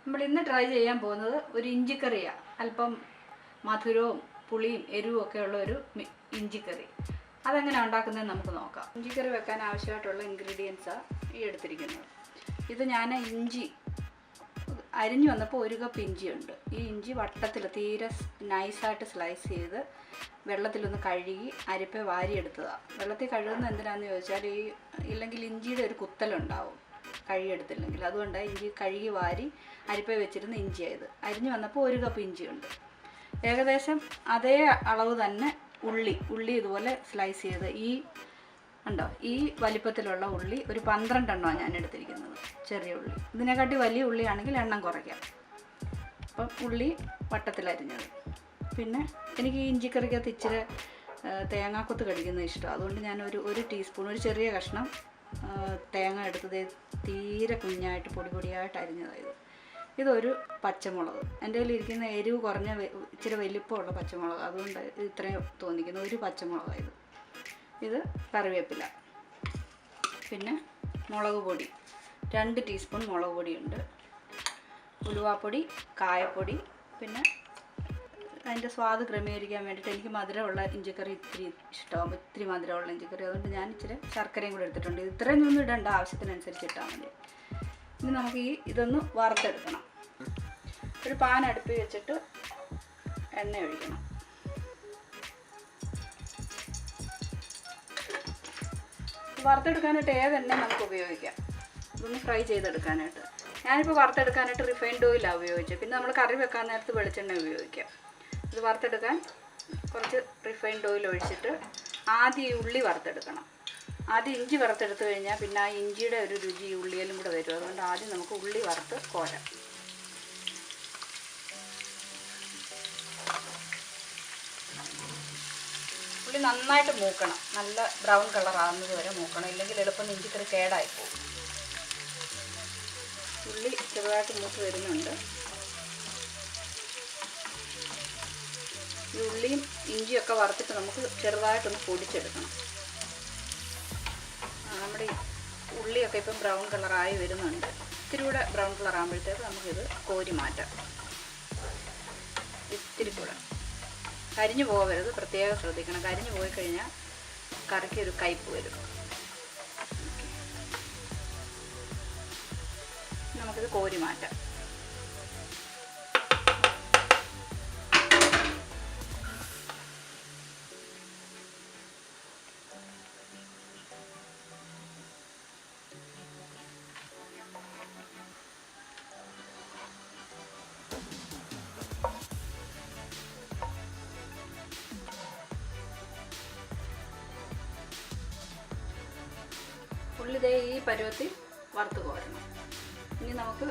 നമ്മൾ ഇന്ന് ട്രൈ ചെയ്യാൻ പോകുന്നത് ഒരു ഇഞ്ചിക്കറിയാണ്. അല്പം മധുരവും പുളിയും എരിവും ഒക്കെ ഉള്ള ഒരു ഇഞ്ചിക്കറി. അതെങ്ങനെയാണ് ഉണ്ടാക്കുന്നതെന്ന് നമുക്ക് നോക്കാം. ഇഞ്ചിക്കറി വെക്കാൻ ആവശ്യമായിട്ടുള്ള ഇൻഗ്രീഡിയൻസാണ് ഈ എടുത്തിരിക്കുന്നത്. ഇത് ഞാൻ ഇഞ്ചി അരിഞ്ഞു വന്നപ്പോൾ 1 കപ്പ് ഇഞ്ചിയുണ്ട്. ഈ ഇഞ്ചി വട്ടത്തിൽ തീരെ നൈസായിട്ട് സ്ലൈസ് ചെയ്ത് വെള്ളത്തിലൊന്ന് കഴുകി അരിപ്പ വാരിയെടുത്തതാണ്. വെള്ളത്തിൽ കഴുകുന്നത് എന്തിനാണെന്ന് ചോദിച്ചാൽ ഇല്ലെങ്കിൽ ഇഞ്ചിയുടെ ഒരു കുത്തലുണ്ടാവും കഴുകിയെടുത്തില്ലെങ്കിൽ. അതുകൊണ്ടാണ് ഇഞ്ചി കഴുകി വാരി അരിപ്പ വെച്ചിരുന്ന ഇഞ്ചിയായത്. അരിഞ്ഞു വന്നപ്പോൾ 1 കപ്പ് ഇഞ്ചിയുണ്ട്. ഏകദേശം അതേ അളവ് തന്നെ ഉള്ളി ഇതുപോലെ സ്ലൈസ് ചെയ്ത് ഈ വലിപ്പത്തിലുള്ള ഉള്ളി ഒരു 12 എണ്ണമാണ് ഞാൻ എടുത്തിരിക്കുന്നത്. ചെറിയ ഉള്ളി. ഇതിനെക്കാട്ടി വലിയ ഉള്ളിയാണെങ്കിൽ എണ്ണം കുറയ്ക്കാം. അപ്പം ഉള്ളി വട്ടത്തിലരിഞ്ഞത്. പിന്നെ എനിക്ക് ഈ ഇഞ്ചിക്കറിക്കകത്ത് ഇച്ചിരി തേങ്ങാക്കൊത്ത് കടിക്കുന്നത് ഇഷ്ടമാണ്. അതുകൊണ്ട് ഞാൻ ഒരു ടീസ്പൂൺ ഒരു ചെറിയ കഷ്ണം തേങ്ങ എടുത്തത് തീരെ കുഞ്ഞായിട്ട് പൊടിയായിട്ട് അരിഞ്ഞതായത്. ഇതൊരു പച്ചമുളക്. എൻ്റെ കയ്യിൽ ഇരിക്കുന്ന എരിവ് കുറഞ്ഞ ഇച്ചിരി വലിപ്പമുള്ള പച്ചമുളക്, അതുകൊണ്ട് ഇത്രയും തോന്നിക്കുന്നു. ഒരു പച്ചമുളകായത്. ഇത് കറിവേപ്പില. പിന്നെ മുളക് പൊടി 2 ടീസ്പൂൺ മുളക് പൊടിയുണ്ട്. ഉലുവാപ്പൊടി, കായപ്പൊടി. പിന്നെ അതിൻ്റെ സ്വാദ് ക്രമീകരിക്കാൻ വേണ്ടിയിട്ട് എനിക്ക് മധുരമുള്ള ഇഞ്ചിക്കറി ഇത്തിരി ഇഷ്ടമാകും. ഇത്തിരി മധുരമുള്ള ഇഞ്ചിക്കറി. അതുകൊണ്ട് ഞാൻ ഇച്ചിരി ശർക്കരയും കൂടെ എടുത്തിട്ടുണ്ട്. ഇത്രയും ഒന്നും ഇടേണ്ട, ആവശ്യത്തിനനുസരിച്ച് ഇട്ടാൽ മതി. ഇനി നമുക്ക് ഇതൊന്ന് വറുത്തെടുക്കണം. ഒരു പാൻ അടുപ്പിൽ വെച്ചിട്ട് എണ്ണ ഒഴിക്കണം. വറുത്തെടുക്കാനായിട്ട് ഏതെണ്ണ നമുക്ക് ഉപയോഗിക്കാം. ഇതൊന്ന് ഫ്രൈ ചെയ്തെടുക്കാനായിട്ട്. ഞാനിപ്പോൾ വറുത്തെടുക്കാനായിട്ട് റിഫൈൻഡ് ഓയിലാണ് ഉപയോഗിച്ചത്. പിന്നെ നമ്മൾ കറി വെക്കാൻ നേരത്ത് വെളിച്ചെണ്ണ ഉപയോഗിക്കാം. ഇത് വറുത്തെടുക്കാൻ കുറച്ച് റിഫൈൻഡ് ഓയിൽ ഒഴിച്ചിട്ട് ആദ്യം ഈ ഉള്ളി വറുത്തെടുക്കണം. ആദ്യം ഇഞ്ചി വറുത്തെടുത്ത് കഴിഞ്ഞാൽ പിന്നെ ആ ഇഞ്ചിയുടെ ഒരു രുചി ഉള്ളിയിലും കൂടെ വരും. അതുകൊണ്ട് ആദ്യം നമുക്ക് ഉള്ളി വറുത്ത് കോരാം. ഉള്ളി നന്നായിട്ട് മൂക്കണം. നല്ല ബ്രൗൺ കളർ ആകുന്നത് വരെ മൂക്കണം. ഇല്ലെങ്കിൽ എളുപ്പം ഇഞ്ചിക്കറി കേടായി പോകും. ഉള്ളി ചെറുതായിട്ട് മൂത്ത് വരുന്നുണ്ട്. ഈ ഉള്ളിയും ഇഞ്ചിയൊക്കെ വറുത്തിട്ട് നമുക്ക് ചെറുതായിട്ടൊന്ന് പൊടിച്ചെടുക്കണം. നമ്മുടെ ഉള്ളിയൊക്കെ ഇപ്പം ബ്രൗൺ കളറായി വരുന്നുണ്ട്. ഇത്തിരി കൂടെ ബ്രൗൺ കളർ ആകുമ്പോഴത്തേക്ക് നമുക്കിത് കോരി മാറ്റാം. ഇത്തിരി കൂടെ കരിഞ്ഞു പോകരുത്, പ്രത്യേകം ശ്രദ്ധിക്കണം. കരിഞ്ഞു പോയി കഴിഞ്ഞാൽ കറിക്ക് ഒരു കയ്പ്പ് വരും. നമുക്കിത് കോരി മാറ്റാം. ഉള്ളി ഈ പരുവത്തിൽ വറുത്ത് കോരണം. ഇനി നമുക്ക്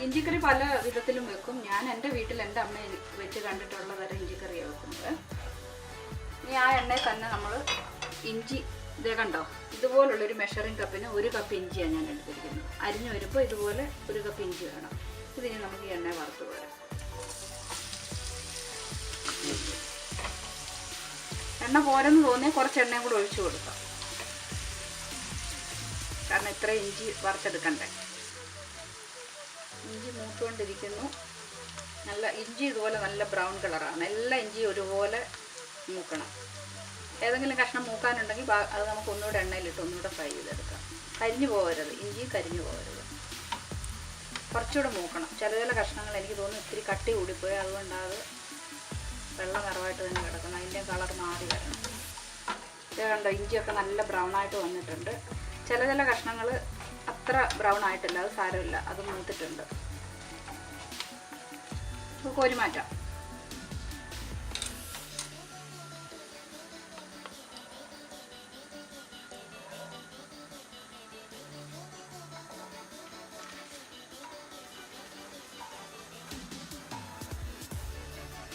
ഇഞ്ചിക്കറി പല വിധത്തിലും വെക്കും. ഞാൻ എൻ്റെ വീട്ടിൽ എൻ്റെ അമ്മ വെച്ച് കണ്ടിട്ടുള്ള തരം ഇഞ്ചിക്കറിയാണ് വെക്കുന്നത്. ഇനി ആ എണ്ണയിൽ തന്നെ നമ്മൾ ഇഞ്ചി ഇതേ കണ്ടോ, ഇതുപോലുള്ളൊരു മെഷറിംഗ് കപ്പിന് 1 കപ്പ് ഇഞ്ചിയാണ് ഞാൻ എടുത്തിരിക്കുന്നത്. അരിഞ്ഞു വരുമ്പോൾ ഇതുപോലെ 1 കപ്പ് ഇഞ്ചി വേണം. ഇതിനി നമുക്ക് ഈ എണ്ണ വറുത്ത് കോരാം. എണ്ണ പോരെന്ന് തോന്നിയാൽ കുറച്ച് എണ്ണയും കൂടെ ഒഴിച്ചു കൊടുക്കാം. കാരണം ഇത്ര ഇഞ്ചി വറുത്തെടുക്കണ്ടേ. ഇഞ്ചി മൂത്തുകൊണ്ടിരിക്കുന്നു. നല്ല ഇഞ്ചി ഇതുപോലെ നല്ല ബ്രൗൺ കളറാണ്. എല്ലാ ഇഞ്ചിയും ഒരുപോലെ മൂക്കണം. ഏതെങ്കിലും കഷ്ണം മൂക്കാനുണ്ടെങ്കിൽ അത് നമുക്ക് ഒന്നുകൂടെ എണ്ണയിലിട്ട് ഒന്നുകൂടെ ഫ്രൈ ചെയ്തെടുക്കാം. കരിഞ്ഞു പോകരുത്, ഇഞ്ചി കരിഞ്ഞു പോകരുത്. കുറച്ചുകൂടെ മൂക്കണം. ചില കഷ്ണങ്ങൾ എനിക്ക് തോന്നുന്നു ഇത്തിരി കട്ടി കൂടിപ്പോയി. അതുകൊണ്ടത് വെള്ള നിറമായിട്ട് തന്നെ കിടക്കണം. അതിൻ്റെ കളർ മാറി വരണം. ഇത് കണ്ടോ, ഇഞ്ചിയൊക്കെ നല്ല ബ്രൗൺ ആയിട്ട് വന്നിട്ടുണ്ട്. ചില കഷ്ണങ്ങൾ അത്ര ബ്രൗൺ ആയിട്ടില്ല. അത് സാരമില്ല, അത് മൂത്തിട്ടുണ്ട്. കോരി മാറ്റാം.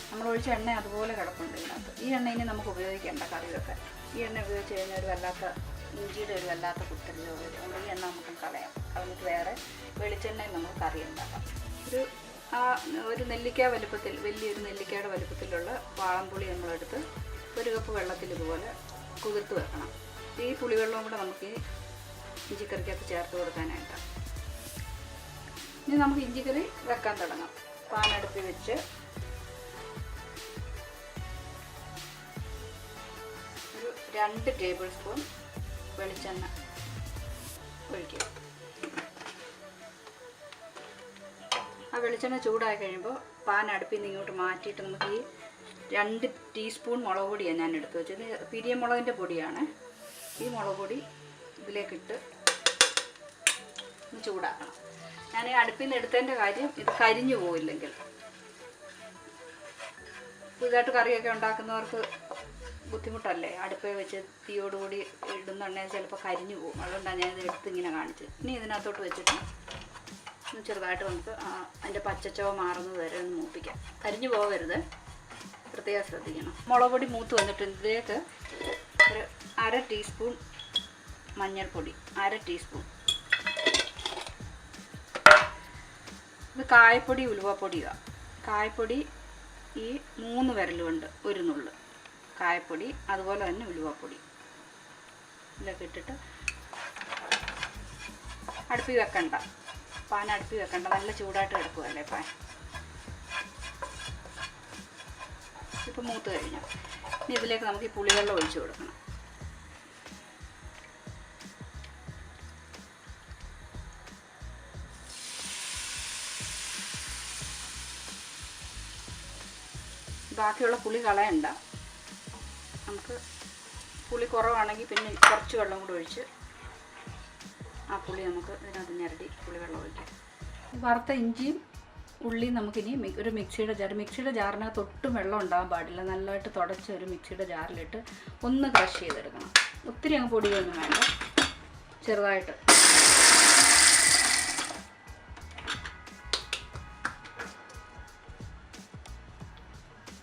നമ്മൾ ഒഴിച്ച എണ്ണ അതുപോലെ കിടപ്പുണ്ട് ഇതിനകത്ത്. ഈ എണ്ണ ഇനി നമുക്ക് ഉപയോഗിക്കേണ്ട കറി വെക്കാൻ. ഈ എണ്ണ ഉപയോഗിച്ച് കഴിഞ്ഞാൽ ഒരു വല്ലാത്ത ഇഞ്ചിയുടെ ഒരു വല്ലാത്ത കുത്തരിഞ്ഞ വരും. അതുകൊണ്ട് ഈ എണ്ണ നമുക്ക് കളയാം. കളഞ്ഞിട്ട് വേറെ വെളിച്ചെണ്ണയിൽ നമുക്ക് കറി ഉണ്ടാക്കാം. ഒരു നെല്ലിക്ക വലുപ്പത്തിൽ, വലിയൊരു നെല്ലിക്കയുടെ വലുപ്പത്തിലുള്ള വാളംപുളി നമ്മളെടുത്ത് 1 കപ്പ് വെള്ളത്തിൽ ഇതുപോലെ കുതിർത്ത് വെക്കണം. ഈ പുളിവെള്ളവും കൂടെ നമുക്ക് ഈ ഇഞ്ചിക്കറിക്കകത്ത് ചേർത്ത് കൊടുക്കാനായിട്ടാണ്. ഇനി നമുക്ക് ഇഞ്ചിക്കറി വെക്കാൻ തുടങ്ങാം. പാൻ അടുപ്പിൽ വെച്ച് ഒരു 2 ടേബിൾ സ്പൂൺ വെളിച്ചെണ്ണ ഒഴിക്കുക. ആ വെളിച്ചെണ്ണ ചൂടായി കഴിയുമ്പോൾ പാൻ അടുപ്പിൽ നിന്ന് ഇങ്ങോട്ട് മാറ്റിയിട്ട് നമുക്ക് ഈ 2 ടീസ്പൂൺ മുളക് പൊടിയാണ് ഞാൻ എടുത്ത് വെച്ചത്. പിരിയമുളകിൻ്റെ പൊടിയാണ്. ഈ മുളക് പൊടി ഇതിലേക്കിട്ട് ചൂടാക്കണം. ഞാൻ ഈ അടുപ്പിൽ നിന്ന് എടുത്തതിൻ്റെ കാര്യം ഇത് കരിഞ്ഞു പോയില്ലെങ്കിൽ. പുതുതായിട്ട് കറിയൊക്കെ ഉണ്ടാക്കുന്നവർക്ക് ബുദ്ധിമുട്ടല്ലേ, അടുപ്പിൽ വെച്ച് തീയോടുകൂടി ഇടുന്നുണ്ടെങ്കിൽ ചിലപ്പോൾ കരിഞ്ഞു പോകും. അതുകൊണ്ടാണ് ഞാനിത് എടുത്ത് ഇങ്ങനെ കാണിച്ചത്. ഇനി ഇതിനകത്തോട്ട് വെച്ചിട്ട് ചെറുതായിട്ട് നമുക്ക് അതിൻ്റെ പച്ചച്ചവ മാറുന്നത് വരെ ഒന്ന് മൂപ്പിക്കാം. കരിഞ്ഞു പോകരുത്, പ്രത്യേകം ശ്രദ്ധിക്കണം. മുളക് പൊടി മൂത്ത് വന്നിട്ട് ഇതിലേക്ക് ഒരു 1/2 ടീസ്പൂൺ മഞ്ഞൾപ്പൊടി, 1/2 ടീസ്പൂൺ. ഇത് കായപ്പൊടി, ഉലുവപ്പൊടിയാണ്. കായപ്പൊടി ഈ 3 വിരലുകൊണ്ട് ഒരു നുള്ള് കായപ്പൊടി, അതുപോലെ തന്നെ ഉലുവപ്പൊടി ഇതൊക്കെ ഇട്ടിട്ട് അടുപ്പിൽ വെക്കണ്ട. പാൻ അടുപ്പിൽ വെക്കണ്ട, നല്ല ചൂടായിട്ട് കിടക്കുമല്ലേ പാൻ. ഇപ്പം മൂത്ത് കഴിഞ്ഞു. ഇനി ഇതിലേക്ക് നമുക്ക് ഈ പുളിവെള്ളം ഒഴിച്ച് കൊടുക്കണം. ബാക്കിയുള്ള പുളി കളയണ്ട. നമുക്ക് പുളി കുറവാണെങ്കിൽ പിന്നെ കുറച്ച് വെള്ളം കൂടി ഒഴിച്ച് ആ പുളി നമുക്ക് ഇതിനകത്ത് ഞരടി പുളിവെള്ളം ഒഴിക്കാം. വറുത്ത ഇഞ്ചിയും ഉള്ളിയും നമുക്കിനി ഒരു മിക്സിയുടെ ജാറിനകത്ത് ഒട്ടും വെള്ളം ഉണ്ടാകാൻ പാടില്ല. നല്ലതായിട്ട് തുടച്ച് ഒരു മിക്സിയുടെ ജാറിലിട്ട് ഒന്ന് ക്രഷ് ചെയ്തെടുക്കണം. ഒത്തിരി അങ്ങ് പൊടിയൊന്നും വേണ്ട, ചെറുതായിട്ട്.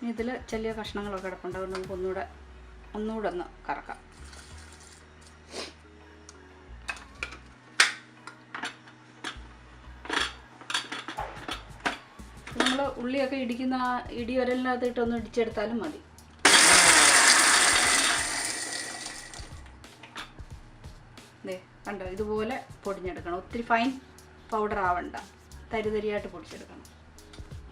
ഇതിൽ ചെറിയ കഷ്ണങ്ങളൊക്കെ കിടപ്പുണ്ടാവും. നമുക്ക് ഒന്നുകൂടെ ഒന്ന് കറക്കാം. നമ്മൾ ഉള്ളിയൊക്കെ ഇടിക്കുന്ന ആ ഇടിയൊരലിനകത്തിട്ടൊന്ന് ഇടിച്ചെടുത്താലും മതി. കണ്ടോ, ഇതുപോലെ പൊടിഞ്ഞെടുക്കണം. ഒത്തിരി ഫൈൻ പൗഡർ ആവണ്ട, തരിതരിയായിട്ട് പൊടിച്ചെടുക്കണം.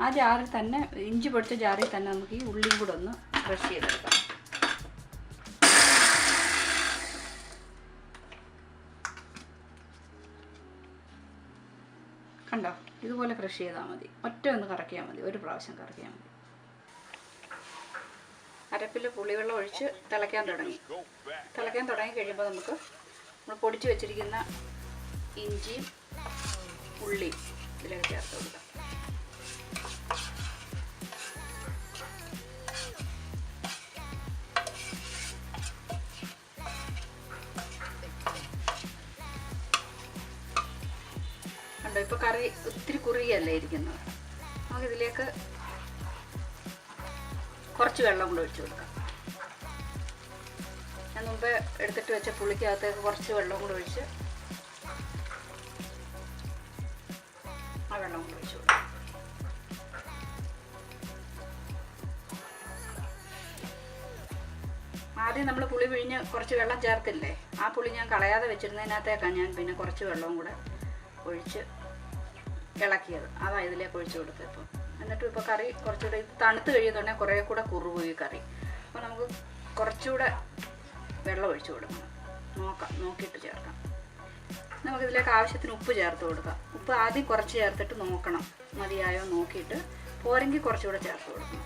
ആ ജാറിൽ തന്നെ, ഇഞ്ചി പൊടിച്ച ജാറിൽ തന്നെ നമുക്ക് ഈ ഉള്ളിയും കൂടെ ഒന്ന് ക്രഷ് ചെയ്തെടുക്കാം. കണ്ടോ, ഇതുപോലെ ക്രഷ് ചെയ്താൽ മതി. ഒറ്റ ഒന്ന് കറക്കിയാൽ മതി, ഒരു പ്രാവശ്യം കറക്കിയാൽ മതി. അരപ്പിൽ പുളിവെള്ളം ഒഴിച്ച് തിളയ്ക്കാൻ തുടങ്ങി കഴിയുമ്പോൾ നമുക്ക് നമ്മൾ പൊടിച്ച് വെച്ചിരിക്കുന്ന ഇഞ്ചിയും ഉള്ളിയും ഇതിലേക്ക് ചേർത്ത് കൊടുക്കാം. ഇപ്പോൾ കറി ഒത്തിരി കുറുകിയല്ലേ ഇരിക്കുന്നത്. നമുക്കിതിലേക്ക് കുറച്ച് വെള്ളം കൂടെ ഒഴിച്ച് കൊടുക്കാം. ഞാൻ മുമ്പ് എടുത്തിട്ട് വെച്ച പുളിക്കകത്തേക്ക് കുറച്ച് വെള്ളം കൂടെ ഒഴിച്ച് ആ വെള്ളം കൂടെ ഒഴിച്ച് കൊടുക്കാം. ആദ്യം നമ്മൾ പുളി പിഴിഞ്ഞ് കുറച്ച് വെള്ളം ചേർത്തില്ലേ, ആ പുളി ഞാൻ കളയാതെ വെച്ചിരുന്നതിനകത്തേക്കാണ് ഞാൻ പിന്നെ കുറച്ച് വെള്ളവും കൂടെ ഒഴിച്ച് ഇളക്കിയത്. അതാണ് ഇതിലേക്ക് ഒഴിച്ച് കൊടുത്തത്. ഇപ്പം എന്നിട്ടും ഇപ്പോൾ കറി കുറച്ചുകൂടെ തണുത്ത് കഴിയുന്നുണ്ടെങ്കിൽ കുറേ കൂടെ കുറുകും ഈ കറി. അപ്പോൾ നമുക്ക് കുറച്ചുകൂടെ വെള്ളം ഒഴിച്ച് കൊടുക്കണം. നോക്കിയിട്ട് ചേർക്കാം. നമുക്കിതിലേക്ക് ആവശ്യത്തിന് ഉപ്പ് ചേർത്ത് കൊടുക്കാം. ഉപ്പ് ആദ്യം കുറച്ച് ചേർത്തിട്ട് നോക്കണം, മതിയായോ നോക്കിയിട്ട്. പോരെങ്കിൽ കുറച്ചുകൂടെ ചേർത്ത് കൊടുക്കണം.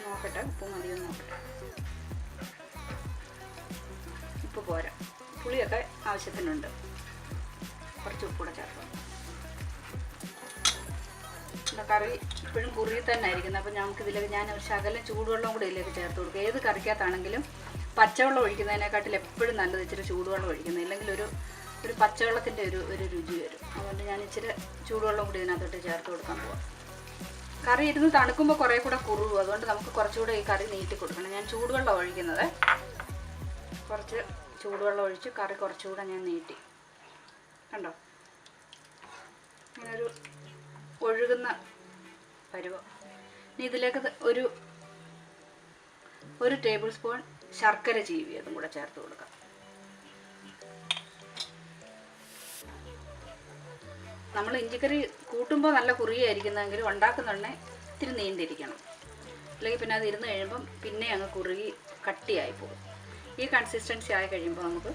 നോക്കട്ടെ, ഉപ്പ് മതിയോ നോക്കട്ടെ. ഉപ്പ് പോരാ, പുളിയൊക്കെ ആവശ്യത്തിനുണ്ട്. കുറച്ച് ഉപ്പൂടെ ചേർക്കാം. കറി ഇപ്പോഴും കുറുകി തന്നെ ആയിരിക്കുന്നത്. അപ്പോൾ നമുക്കിതിലേക്ക് ഞാൻ ഒരു ശകലം ചൂടുവെള്ളം കൂടി ഇതിലേക്ക് ചേർത്ത് കൊടുക്കുക. ഏത് കറിക്കകത്താണെങ്കിലും പച്ചവെള്ളം ഒഴിക്കുന്നതിനെക്കാട്ടിൽ എപ്പോഴും നല്ലത് ഇച്ചിരി ചൂടുവെള്ളം ഒഴിക്കുന്നത്. ഇല്ലെങ്കിൽ ഒരു പച്ചവെള്ളത്തിൻ്റെ ഒരു രുചി വരും. അതുകൊണ്ട് ഞാൻ ഇച്ചിരി ചൂടുവെള്ളം കൂടി ഇതിനകത്തോട്ട് ചേർത്ത് കൊടുക്കാൻ പോവാം. കറി ഇരുന്ന് തണുക്കുമ്പോൾ കുറേ കൂടെ കുറുകും. അതുകൊണ്ട് നമുക്ക് കുറച്ചുകൂടെ ഈ കറി നീട്ടി കൊടുക്കണം. ഞാൻ ചൂടുവെള്ളം ഒഴിക്കുന്നത്. കുറച്ച് ചൂടുവെള്ളം ഒഴിച്ച് കറി കുറച്ചുകൂടെ ഞാൻ നീട്ടി. കണ്ടോ, ഇങ്ങനൊരു ഒഴുകുന്ന പരുവം. ഇനി ഇതിലേക്ക് ഒരു ടേബിൾ സ്പൂൺ ശർക്കര ചീവിയതും കൂടെ ചേർത്ത് കൊടുക്കാം. നമ്മൾ ഇഞ്ചിക്കറി കൂട്ടുമ്പോൾ നല്ല കുറുകിയായിരിക്കുന്നതെങ്കിലും ഉണ്ടാക്കുന്നുണ്ടെങ്കിൽ ഇത്തിരി നീണ്ടിരിക്കണം. അല്ലെങ്കിൽ പിന്നെ അത് ഇരുന്ന് കഴിയുമ്പം പിന്നെ അങ്ങ് കുറുകി കട്ടിയായി പോകും. ഈ കൺസിസ്റ്റൻസി ആയി കഴിയുമ്പോൾ നമുക്ക്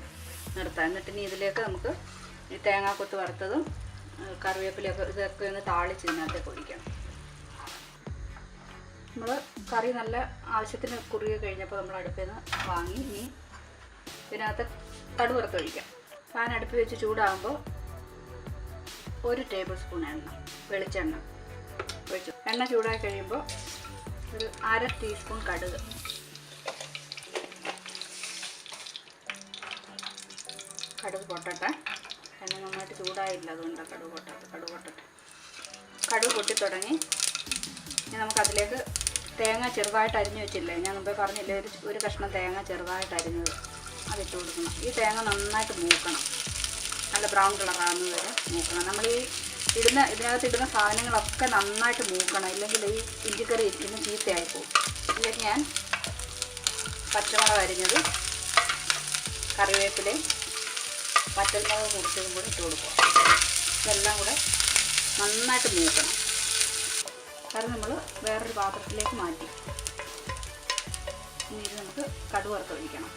നിർത്താം. എന്നിട്ട് ഇനി ഇതിലേക്ക് നമുക്ക് ഈ തേങ്ങാക്കൊത്ത് വറുത്തതും കറിവേപ്പിലൊക്കെ ഇതൊക്കെ ഒന്ന് താളിച്ച് ഇതിനകത്തേക്ക് ഒഴിക്കണം. നമ്മൾ കറി നല്ല ആവശ്യത്തിന് കുറുകി കഴിഞ്ഞപ്പോൾ നമ്മൾ അടുപ്പിൽ നിന്ന് വാങ്ങി ഇനി ഇതിനകത്ത് കടുക് വറുത്തൊഴിക്കാം. പാൻ അടുപ്പിൽ വെച്ച് ചൂടാകുമ്പോൾ 1 ടേബിൾ സ്പൂൺ വെളിച്ചെണ്ണ ഒഴിച്ചു. എണ്ണ ചൂടായി കഴിയുമ്പോൾ ഒരു 1/2 ടീസ്പൂൺ കടുക്, കടുക് പൊട്ടട്ടെ. എണ്ണ നന്നായിട്ട് ചൂടായില്ല, അതുകൊണ്ടാണ് കടുക് പൊട്ടട്ടെ. കടുക് പൊട്ടി തുടങ്ങി. ഇനി നമുക്കതിലേക്ക് തേങ്ങ ചെറുതായിട്ട് അരിഞ്ഞു വെച്ചില്ലേ, ഞാൻ മുമ്പേ പറഞ്ഞില്ലേ ഒരു കഷ്ണം തേങ്ങ ചെറുതായിട്ട് അരിഞ്ഞത്, അതിട്ട് കൊടുക്കണം. ഈ തേങ്ങ നന്നായിട്ട് മൂക്കണം, നല്ല ബ്രൗൺ കളറാകുന്നത് വരെ മൂക്കണം. നമ്മൾ ഈ ഇതിനകത്ത് ഇടുന്ന സാധനങ്ങളൊക്കെ നന്നായിട്ട് മൂക്കണം, ഇല്ലെങ്കിൽ ഈ ഇഞ്ചിക്കറി ഇരിക്കുന്ന ചീത്തയായി പോകും. ഇതിലേക്ക് ഞാൻ പച്ചമുളക് അരിഞ്ഞത്, കറിവേപ്പിലയും പച്ചമുളക് കുടിച്ചതും കൂടി ഇട്ട് കൊടുക്കുക. ഇതെല്ലാം കൂടെ നന്നായിട്ട് മൂക്കണം. കറി നമ്മൾ വേറൊരു പാത്രത്തിലേക്ക് മാറ്റി. ഇനി ഇത് നമുക്ക് കടുക് വറുത്തൊഴിക്കണം.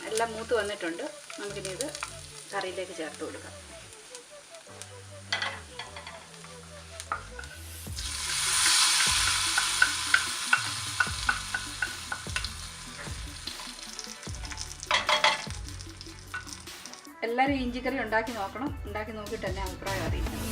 എല്ലാം മൂത്ത് വന്നിട്ടുണ്ട്. നമുക്കിനി ഇത് കറിയിലേക്ക് ചേർത്ത് കൊടുക്കാം. എല്ലാവരും ഇഞ്ചിക്കറി ഉണ്ടാക്കി നോക്കണം. ഉണ്ടാക്കി നോക്കിയിട്ട് തന്നെ അഭിപ്രായം അറിയിക്കണം.